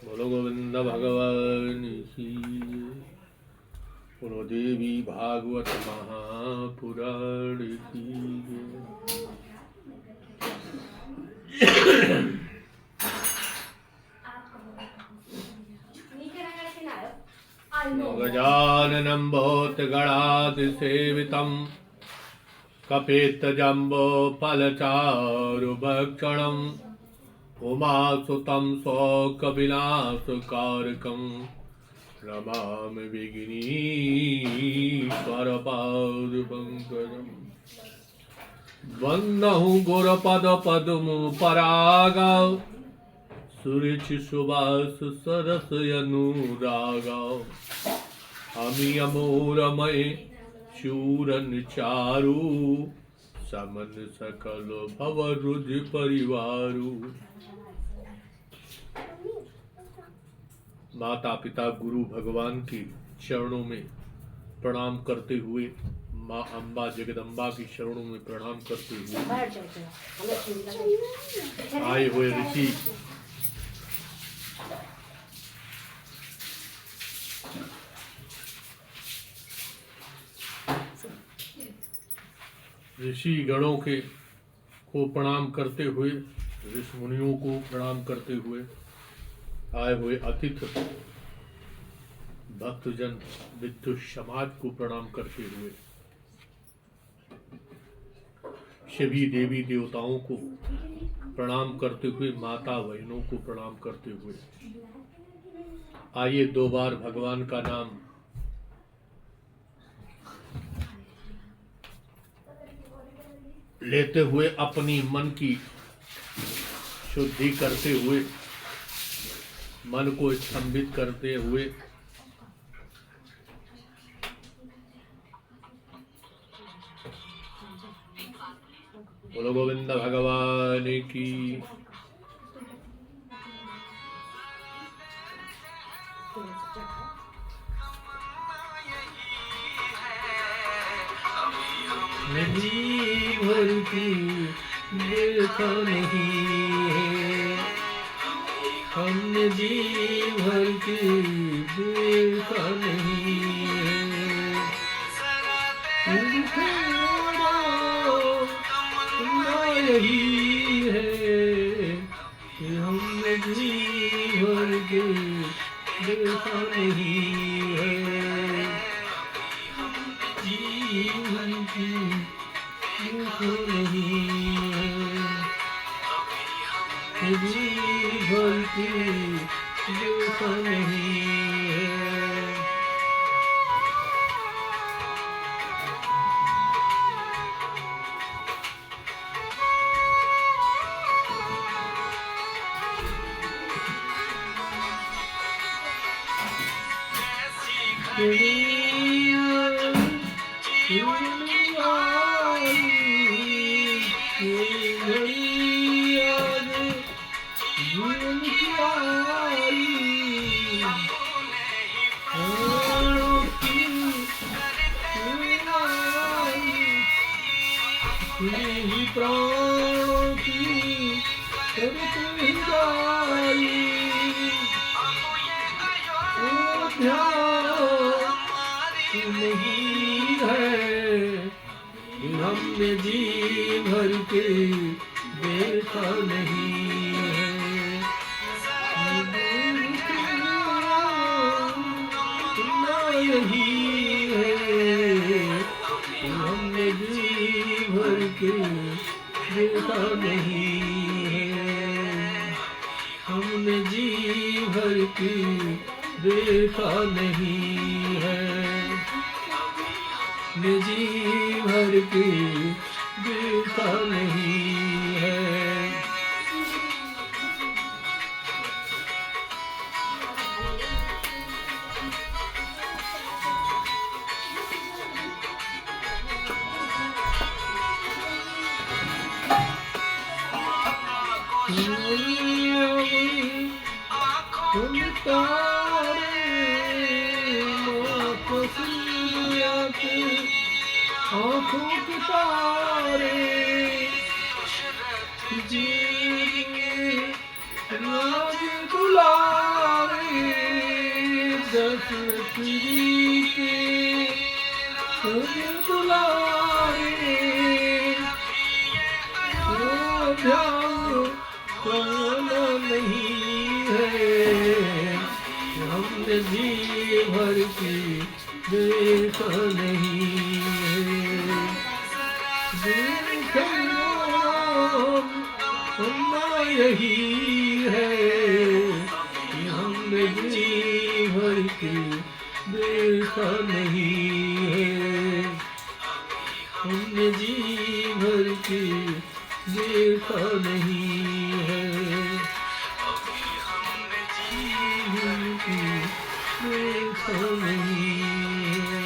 बोलो गोविंद भगवान की। बोलो देवी भागवत महापुराण की। गजाननं भूतगणाधिसेवितं कपित्थजम्बोफलचारुभक्षणं उमासुतं शोकविनाशकारकं नमामि विघ्नेश्वरपादपङ्कजम्। वन्दहु गुरुपदपद्मपरागा सुरुचि सुवास सरस अनुरागा। अमी अमोरमय चूरन चारु समन सकल भवरुज परिवारु। माता पिता गुरु भगवान के चरणों में प्रणाम करते हुए, माँ अम्बा जगदम्बा की शरणों में प्रणाम करते हुए आए हुए ऋषि गणों के को प्रणाम करते हुए, ऋषि मुनियों को प्रणाम करते हुए, आए हुए अतिथि भक्तजन विद्युत समाज को प्रणाम करते हुए, सभी देवी देवताओं को प्रणाम करते हुए, माता बहनों को प्रणाम करते हुए आइए 2 बार भगवान का नाम लेते हुए अपनी मन की शुद्धि करते हुए, मन को स्तंभित करते हुए बोलो गोविंद भगवान की। जी भर की देखा नहीं है, हमने जी भर की देखा नहीं है। यही है कि हमने जी भर के देखा नहीं है। जी भर की देखा नहीं है, जी भर की देखा नहीं है। प्राणों की करते जाई, वो ध्यान नहीं है कि हमने जी भर के देखा नहीं है। यही है कि हमने जी भर के देखा नहीं है, हमने जी भर के देखा नहीं है, हमने जी भर के देखा नहीं है। आँखों के तारे जी राज दुलारे। दशरथ जी के दुलारे ध्यान करना नहीं है, हमने जी भर की देखा नहीं है। देखना यही है कि हमने जी भर की देखा नहीं है, हमने जी भर की देखा नहीं है, देखा नहीं है।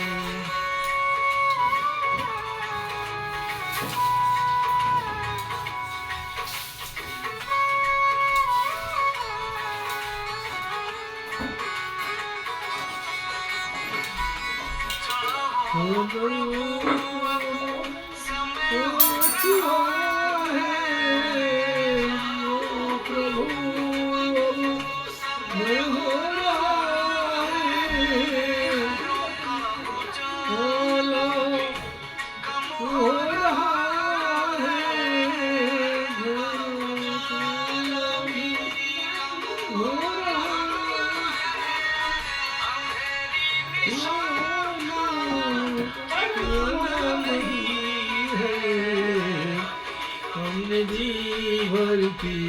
हमने जी भर की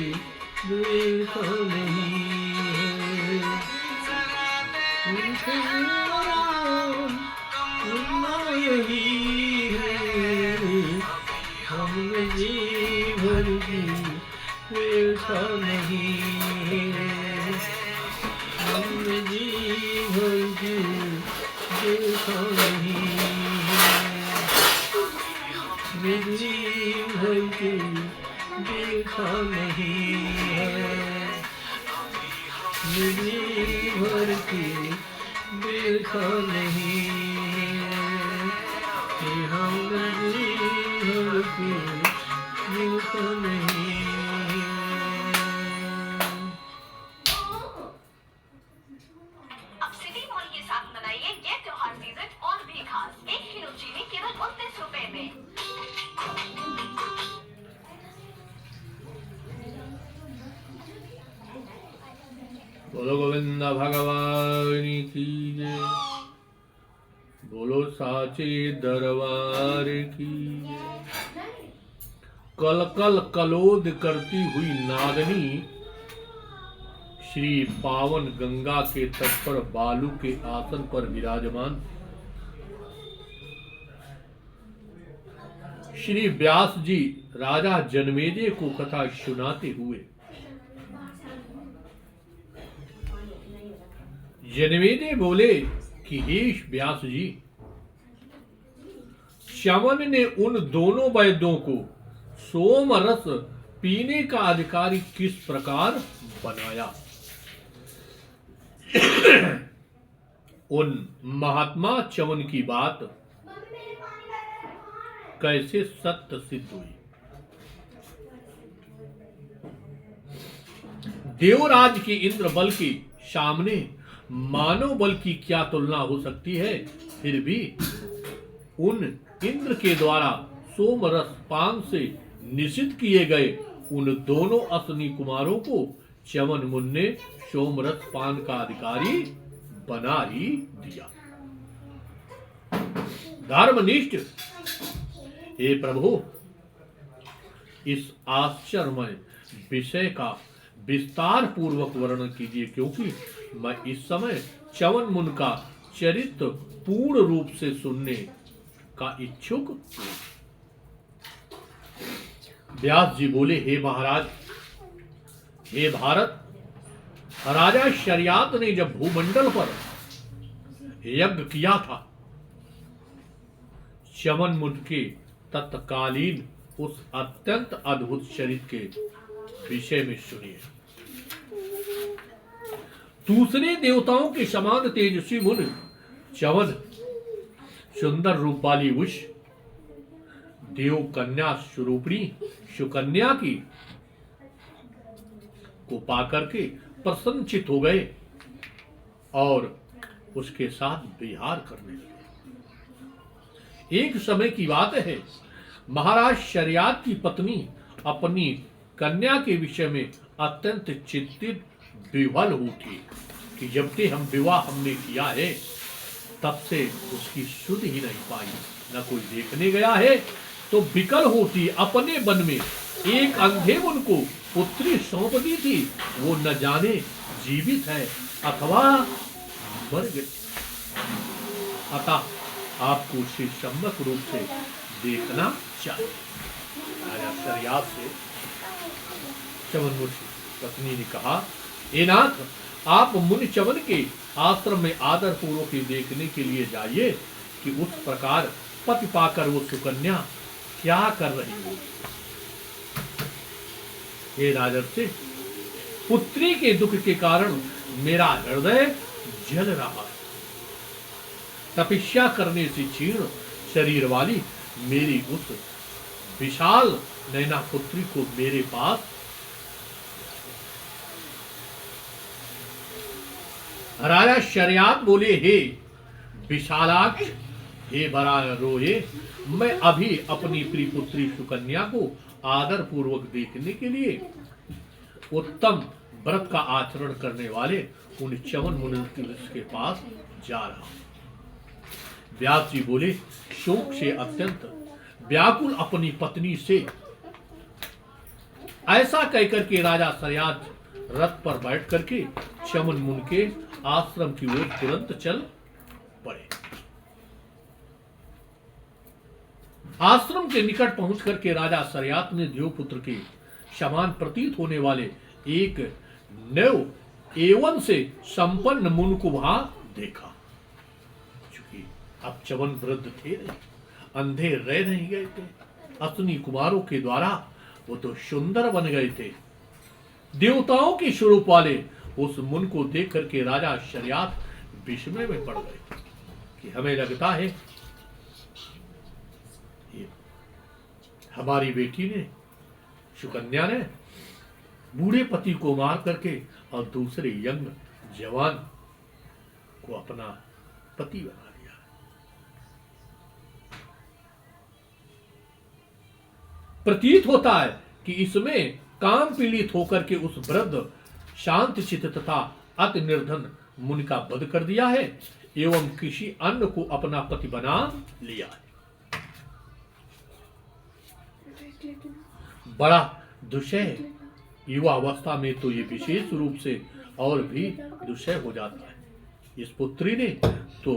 देखा नहीं है, यही है, हमने जी भर की देखा नहीं है, हमने जी भर की देखा नहीं है, जी भर की देखा नहीं है, जी भर की देखा नहीं है, हमने जी भर की देखा नहीं है। अब सिटी मॉल के साथ मनाइए ये त्योहार सीजन और भी खास। 1 किलो चीनी केवल 29 रुपए में। बोलो गोविंद भगवान की जय, बोलो साचे दरबार की जय। कल कल कलोद करती हुई नागनी श्री पावन गंगा के तट पर बालू के आसन पर विराजमान श्री व्यास जी राजा जनमेजय को कथा सुनाते हुए जनमेजय बोले कि हे व्यास जी, च्यवन ने उन दोनों वैद्यों को सोम रस पीने का अधिकारी किस प्रकार बनाया? उन महात्मा च्यवन की बात कैसे सत्य सिद्ध हुई? देवराज के इंद्र बल के सामने मानव बल की क्या तुलना हो सकती है? फिर भी उन इंद्र के द्वारा सोमरस पान से निषिद्ध किए गए उन दोनों अश्विनी कुमारों को च्यवन मुनि ने सोमरस पान का अधिकारी बना ही दिया। धर्मनिष्ठ हे प्रभु, इस आश्चर्यमय विषय का विस्तार पूर्वक वर्णन कीजिए, क्योंकि मैं इस समय च्यवन मुनि का चरित्र पूर्ण रूप से सुनने का इच्छुक हूं। व्यास जी बोले, हे महाराज, हे भारत, राजा शरियात ने जब भूमंडल पर यज्ञ किया था, च्यवन मुनि के तत्कालीन उस अत्यंत अद्भुत चरित्र के विषय में सुनिए। दूसरे देवताओं के समान तेजस्वी मुनि च्यवन सुंदर रूप वाली उस देव कन्या स्वरूपिणी सुकन्या की को पाकर के प्रसन्नचित हो गए और उसके साथ विहार करने लगे। एक समय की बात है, महाराज शरियात की पत्नी अपनी कन्या के विषय में अत्यंत चिंतित विह्वल उठी कि जब से हम विवाह हमने किया है तब से उसकी सुध ही नहीं पाई, न कोई देखने गया है। तो विकल होती अपने वन में एक अंधे मुन को पुत्री सौंप दी थी, वो न जाने जीवित है अथवा मर गई। अतः आपको उसे सम्यक रूप से देखना चाहिए। राजा शरियात से च्यवन मुनि पत्नी ने कहा, हे नाथ, आप मुनि च्यवन के आश्रम में आदर पूर्वक देखने के लिए जाइए कि उस प्रकार पति पाकर वो सुकन्या क्या कर रही हो। हे राजर्षि, पुत्री के दुख के कारण मेरा हृदय जल रहा है। तपस्या करने से क्षीण शरीर वाली मेरी उस विशाल नैना पुत्री को मेरे पास राजा शरियात बोले, हे विशालाक्ष, हे बरा रोए, मैं अभी अपनी प्रिय पुत्री सुकन्या को आदर पूर्वक देखने के लिए उत्तम व्रत का आचरण करने वाले उन च्यवन मुनि के पास जा रहा हूं। व्यास जी बोले, शोक से अत्यंत व्याकुल अपनी पत्नी से ऐसा कहकर के राजा शरियात रथ पर बैठ करके च्यवन मुनि के आश्रम की ओर तुरंत चल पड़े। आश्रम के निकट पहुंच करके राजा शरियात ने देवपुत्र के समान प्रतीत होने वाले एक नव एवं से संपन्न मुनि को वहां देखा। चूंकि अब च्यवन वृद्ध थे नहीं, अंधे रह नहीं गए थे, असनी कुमारों के द्वारा वो तो सुंदर बन गए थे। देवताओं के स्वरूप वाले उस मुनि को देख करके राजा शरियात विस्मय में पड़ गए कि हमें लगता है हमारी बेटी ने, सुकन्या ने बूढ़े पति को मार करके और दूसरे यंग जवान को अपना पति बना लिया। प्रतीत होता है कि इसमें काम पीड़ित होकर के उस वृद्ध शांत चित्त तथा अति निर्धन मुनि का वध कर दिया है एवं किसी अन्य को अपना पति बना लिया है। बड़ा दुष्य युवा अवस्था में तो ये विशेष रूप से और भी दुष्य हो जाता है। इस पुत्री ने तो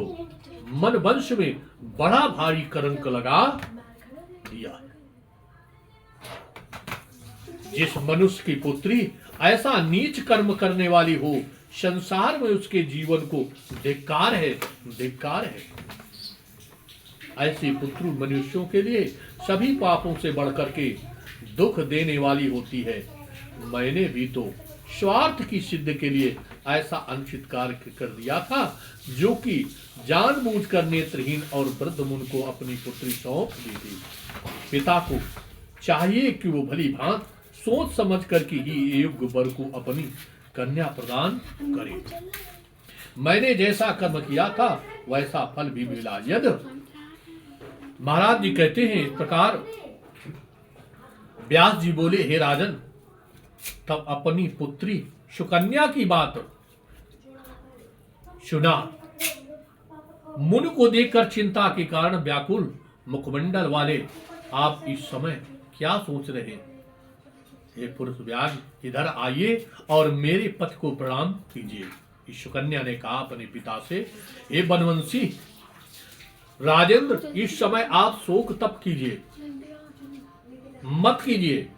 मन वंश में बड़ा भारी कलंक लगा दिया है। जिस मनुष्य की पुत्री ऐसा नीच कर्म करने वाली हो, संसार में उसके जीवन को धिक्कार है, धिक्कार है। ऐसी पुत्री मनुष्यों के लिए सभी पापों से बढ़कर के दुख देने वाली होती है। मैंने भी तो स्वार्थ की सिद्ध के लिए ऐसा अनुचित कार्य कर दिया था, जो कि जानबूझकर नेत्रहीन और वृद्ध मुनि को अपनी पुत्री सौंप दी थी। पिता को चाहिए कि वो भली भांत सोच समझ कर के ही योग्य वर को अपनी कन्या प्रदान करे। मैंने जैसा कर्म किया था वैसा फल भी मिला। यद महाराज जी कहते हैं इस प्रकार व्यास जी बोले, हे राजन, तब अपनी पुत्री सुकन्या की बात सुना। मुनि को देखकर चिंता के कारण व्याकुल मुखमंडल वाले आप इस समय क्या सोच रहे हैं? हे पुरुष व्यास, इधर आइए और मेरे पति को प्रणाम कीजिए। इस सुकन्या ने कहा अपने पिता से, हे बनवंशी राजेंद्र, इस समय आप शोक तप कीजिए मत कीजिए।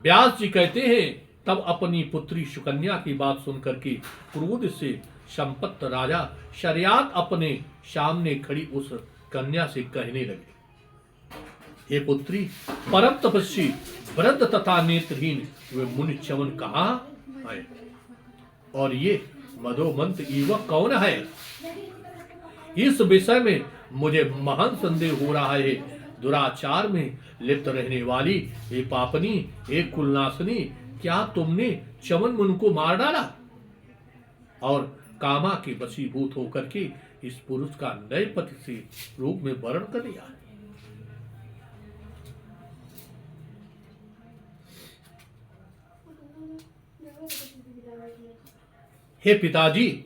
व्यास जी कहते हैं तब अपनी पुत्री सुकन्या की बात सुनकर के क्रोध से संपत्त राजा शरियात अपने सामने खड़ी उस कन्या से कहने लगे, हे पुत्री, परम तपस्वी वृद्ध तथा नेत्रहीन वे मुनि च्यवन कहाँ है और ये मदोमंत युवक कौन है? इस विषय में मुझे महान संदेह हो रहा है। दुराचार में लिप्त रहने वाली हे पापनी, हे कुलनाशनी, क्या तुमने च्यवन मुनि को मार डाला और कामा के वशीभूत होकर के इस पुरुष का नए पति से रूप में वर्ण कर लिया है। हे पिताजी,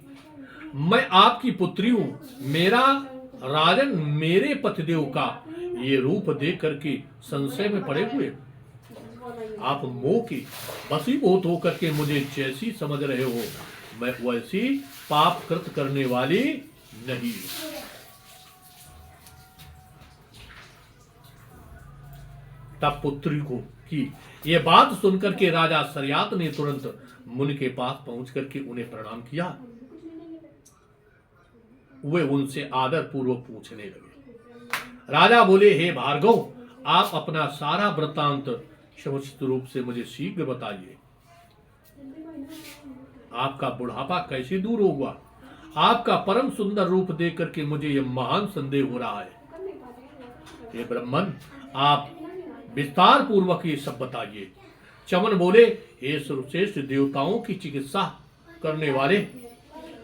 मैं आपकी पुत्री हूं। मेरा राजन मेरे पतिदेव का ये रूप देख करके संशय में पड़े हुए आप मोह की वशीभूत होकर के मुझे जैसी समझ रहे हो, मैं वैसी पाप कृत करने वाली नहीं। तब पुत्री को की ये बात सुनकर के राजा शर्यात ने तुरंत मुनि के पास पहुंच करके उन्हें प्रणाम किया। वे उनसे आदर पूर्वक पूछने लगे। राजा बोले, हे भार्गव, आप अपना सारा वृत्तांत समुचित रूप से मुझे शीघ्र बताइए। आपका बुढ़ापा कैसे दूर होगा? आपका परम सुंदर रूप देख करके मुझे यह महान संदेह हो रहा है। हे ब्राह्मण, आप विस्तार पूर्वक ये सब बताइए। चमन बोले, हे सर्वश्रेष्ठ देवताओं की चिकित्सा करने वाले,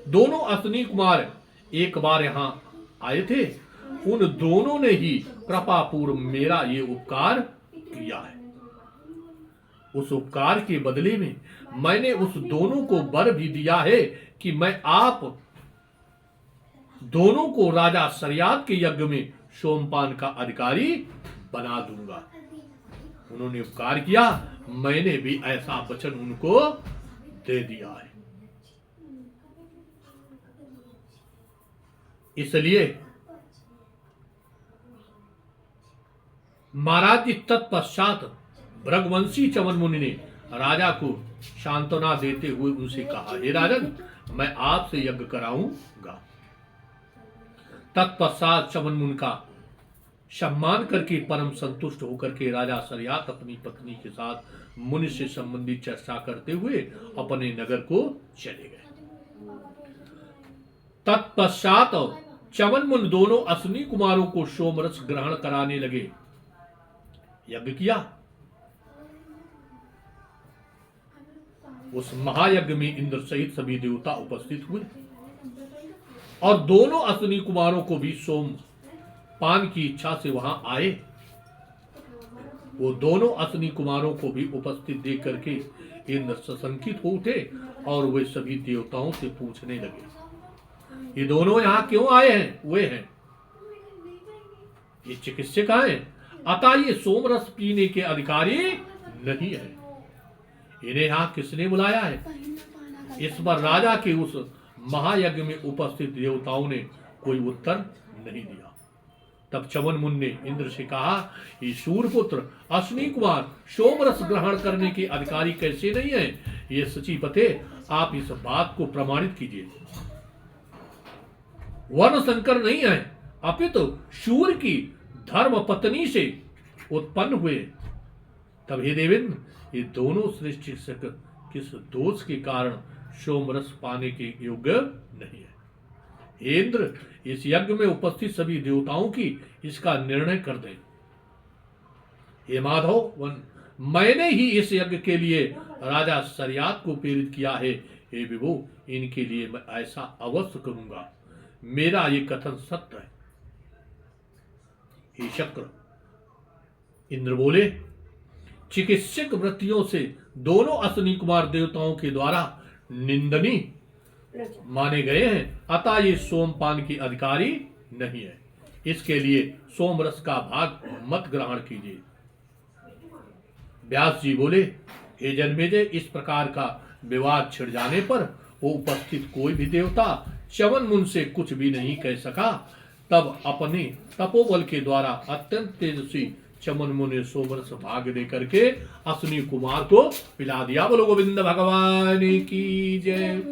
दोनों अश्विनी कुमार एक बार यहाँ आए थे। उन दोनों ने ही कृपा पूर्व मेरा ये उपकार किया है। उस उपकार के बदले में मैंने उस दोनों को वर भी दिया है कि मैं आप दोनों को राजा शर्यात के यज्ञ में सोमपान का अधिकारी बना दूंगा। उन्होंने उपकार किया, मैंने भी ऐसा वचन उनको दे दिया है। इसलिए महाराज जी तत्पश्चात भृगवंशी चमन मुनि ने राजा को सांत्वना देते हुए उनसे कहा, हे राजन, मैं आपसे यज्ञ कराऊंगा। तत्पश्चात चमन मुनि का सम्मान करके परम संतुष्ट होकर के राजा शर्यात अपनी पत्नी के साथ मुनि से संबंधित चर्चा करते हुए अपने नगर को चले गए। तत्पश्चात चमन मुनि दोनों अश्विनी कुमारों को सोमरस ग्रहण कराने लगे। यज्ञ किया। उस महायज्ञ में इंद्र सहित सभी देवता उपस्थित हुए और दोनों अश्विनी कुमारों को भी सोम पान की इच्छा से वहां आए। वो दोनों अश्विनी कुमारों को भी उपस्थित देख करके इंद्र सशंकित हो उठे और वे सभी देवताओं से पूछने लगे, ये दोनों यहाँ क्यों आए हैं? वे हैं, ये चिकित्सक हैं, अतः ये सोमरस पीने के अधिकारी नहीं है। इन्हें यहाँ किसने बुलाया है? इस पर राजा के उस महायज्ञ में उपस्थित देवताओं ने कोई उत्तर नहीं दिया। तब चमन मुनि ने इंद्र से कहा, ये सूर्यपुत्र अश्विनी कुमार सोमरस ग्रहण करने के अधिकारी कैसे नहीं है? ये सचिपते, आप इस बात को प्रमाणित कीजिए। वर्ण संकर नहीं है, अपितु सूर्य की धर्म पत्नी से उत्पन्न हुए। तब हे देवेंद्र, ये दोनों श्रेष्ठ चिकित्सक किस दोष के कारण सोमरस पाने के योग्य नहीं है? हे इंद्र, इस यज्ञ में उपस्थित सभी देवताओं की इसका निर्णय कर दें। हे माधव, मैंने ही इस यज्ञ के लिए राजा शर्यात को प्रेरित किया है। हे विभो, इनके लिए मैं ऐसा अवश्य करूंगा। मेरा ये कथन सत्य है। हे शक्र, इंद्र बोले, चिकित्सक वृत्तियों से दोनों अश्विनी कुमार देवताओं के द्वारा निंदनीय माने गए हैं, अतः ये सोमपान की अधिकारी नहीं है। इसके लिए सोमरस का भाग मत ग्रहण कीजिए। व्यास जी बोले, हे जन्मेजय, इस प्रकार का विवाद छिड़ जाने पर वो उपस्थित कोई भी देवता चमन मुनि से कुछ भी नहीं कह सका। तब अपने तपोबल के द्वारा अत्यंत तेजस्वी चमन मुनि ने सोमरस भाग दे करके अश्विनी कुमार को पिला दिया। बोलो गोविंद भगवान की जय।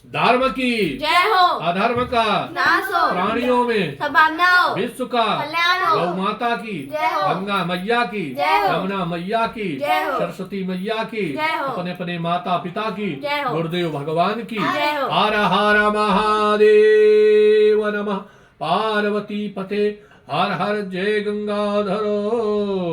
धर्म की जय हो, अधर्म का नाश हो, प्राणियों में संभावना हो, विश्व का कल्याण हो, गौ माता की जय हो, गंगा मैया की जय हो, यमुना मैया की जय हो, सरस्वती मैया की जय हो, अपने अपने माता पिता की जय हो, गुरुदेव भगवान की जय हो। हर हर महादेव नमः। पार्वती पते हर हर जय गंगाधर।